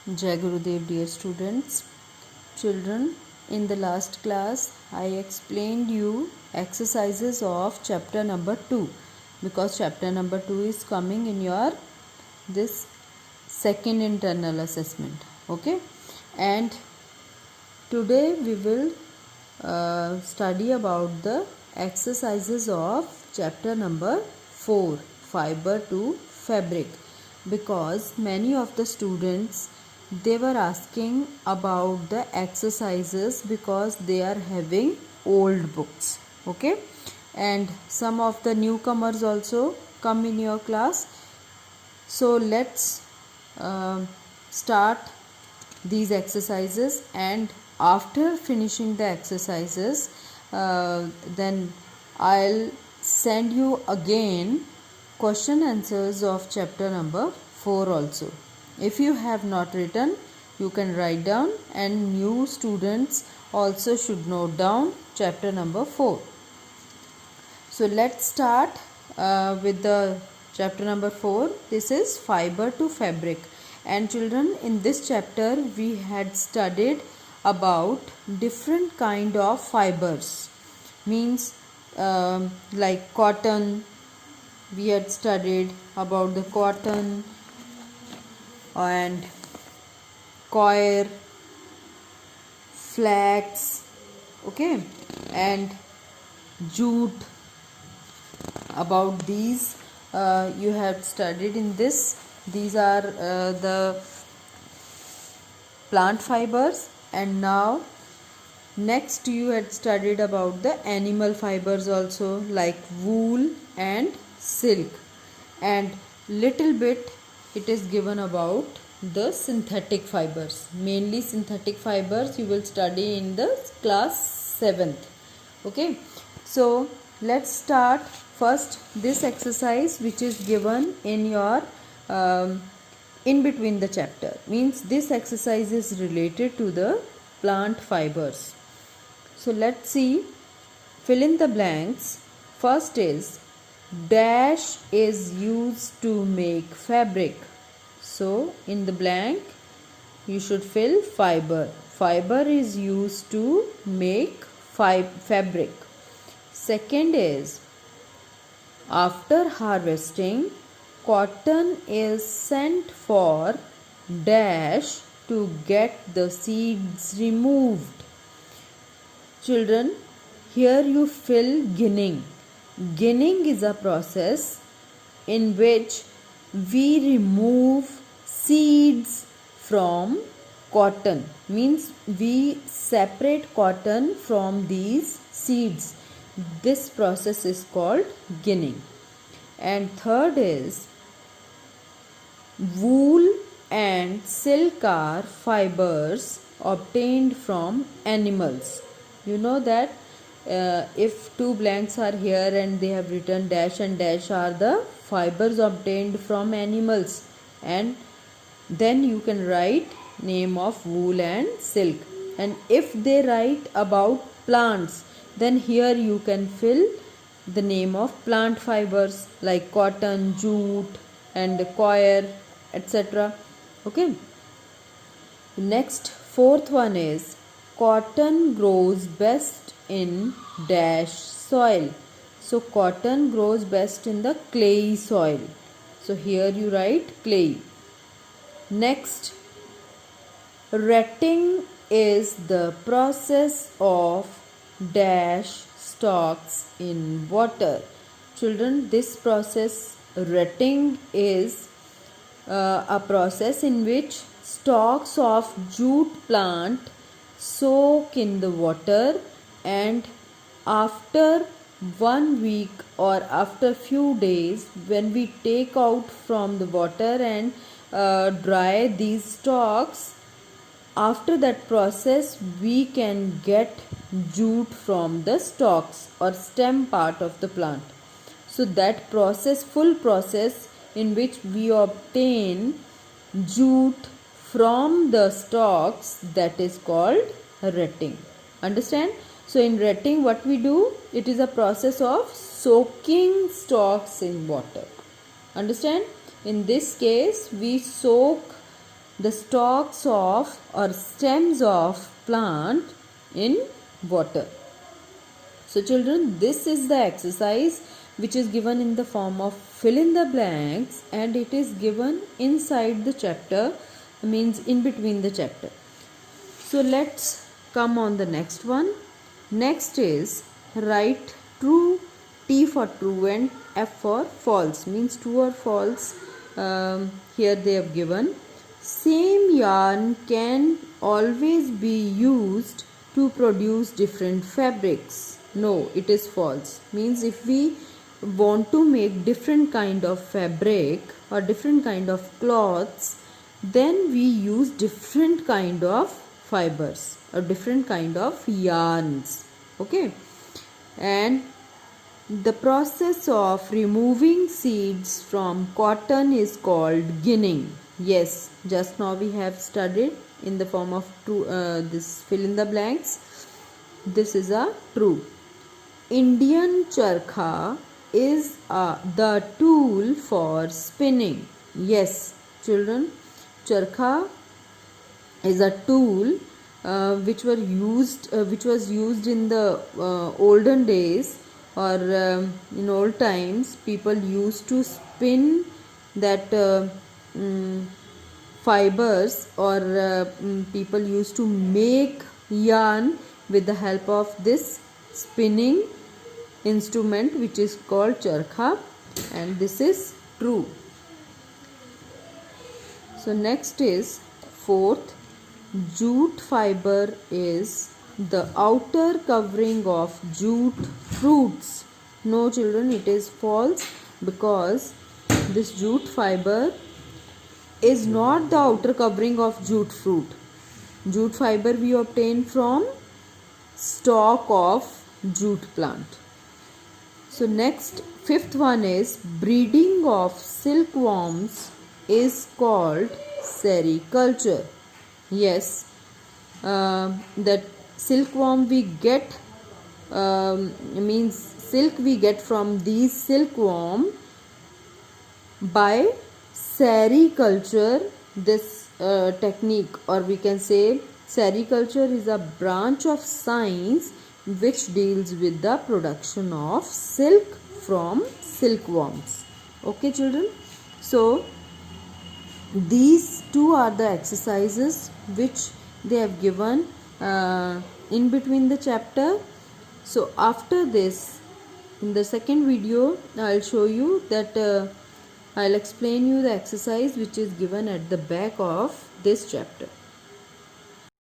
Jai Gurudev, dear students. Children, in the last class I explained you exercises of chapter number 2 because chapter number 2 is coming in your this second internal assessment. Okay, and today we will study about the exercises of chapter number 4, fiber to fabric, because many of the students they were asking about the exercises because they are having old books. Okay, and some of the newcomers also come in your class. So let's start these exercises, and after finishing the exercises then I'll send you again question answers of chapter number 4 also. If you have not written, you can write down, and new students also should note down chapter number 4. So let's start with the chapter number 4. This is fiber to fabric. And children, in this chapter we had studied about different kind of fibers. Means like cotton, we had studied about the cotton, and coir, flax, okay, and jute. About these you have studied in this. These are the plant fibers. And now next you had studied about the animal fibers also, like wool and silk, and little bit it is given about the synthetic fibers. Mainly synthetic fibers you will study in the class 7th. Okay, so let's start first this exercise which is given in your in between the chapter. Means this exercise is related to the plant fibers. So let's see, fill in the blanks. First is dash is used to make fabric. So in the blank you should fill fiber. Fiber is used to make fabric. Second is, after harvesting, cotton is sent for dash to get the seeds removed. Children, here you fill ginning. Ginning is a process in which we remove seeds from cotton. Means we separate cotton from these seeds. This process is called ginning. And third is, wool and silk are fibers obtained from animals. You know that if two blanks are here and they have written dash and dash are the fibers obtained from animals, and then you can write name of wool and silk. And if they write about plants, then here you can fill the name of plant fibers like cotton, jute and coir, etc. Okay. Next, fourth one is, cotton grows best in dash soil. So cotton grows best in the clayey soil. So here you write clay. Next, retting is the process of dash stalks in water. Children, this process, retting, is a process in which stalks of jute plant soak in the water, and after 1 week or after few days, when we take out from the water and dry these stalks, after that process we can get jute from the stalks or stem part of the plant. So that process, full process in which we obtain jute from the stalks, that is called retting. Understand? So in retting what we do, it is a process of soaking stalks in water. Understand? In this case we soak the stalks of or stems of plant in water. So children, this is the exercise which is given in the form of fill in the blanks, and it is given inside the chapter, means in between the chapter. So let's come on the next one. Next is write true, T for true and F for false, means true or false. Here they have given same yarn can always be used to produce different fabrics. No, it is false. Means if we want to make different kind of fabric or different kind of cloths, then we use different kind of fibers or different kind of yarns. Okay, and the process of removing seeds from cotton is called ginning. Yes, just now we have studied in the form of true, this fill in the blanks. This is a true. Indian charkha is the tool for spinning. Yes, children, charkha is a tool which was used in the olden days, or in old times. People used to spin that fibers, or people used to make yarn with the help of this spinning instrument which is called charkha, and this is true. So next is fourth, jute fiber is the outer covering of jute fruits. No children, it is false, because this jute fiber is not the outer covering of jute fruit. Jute fiber we obtain from stalk of jute plant. So next, fifth one is breeding of silkworms is called sericulture. Yes, that silkworm we get, means silk we get from these silkworm by sericulture. This technique, or we can say sericulture, is a branch of science which deals with the production of silk from silkworms. Okay children, so these two are the exercises which they have given in between the chapter. So after this, in the second video, I'll show you that I'll explain you the exercise which is given at the back of this chapter.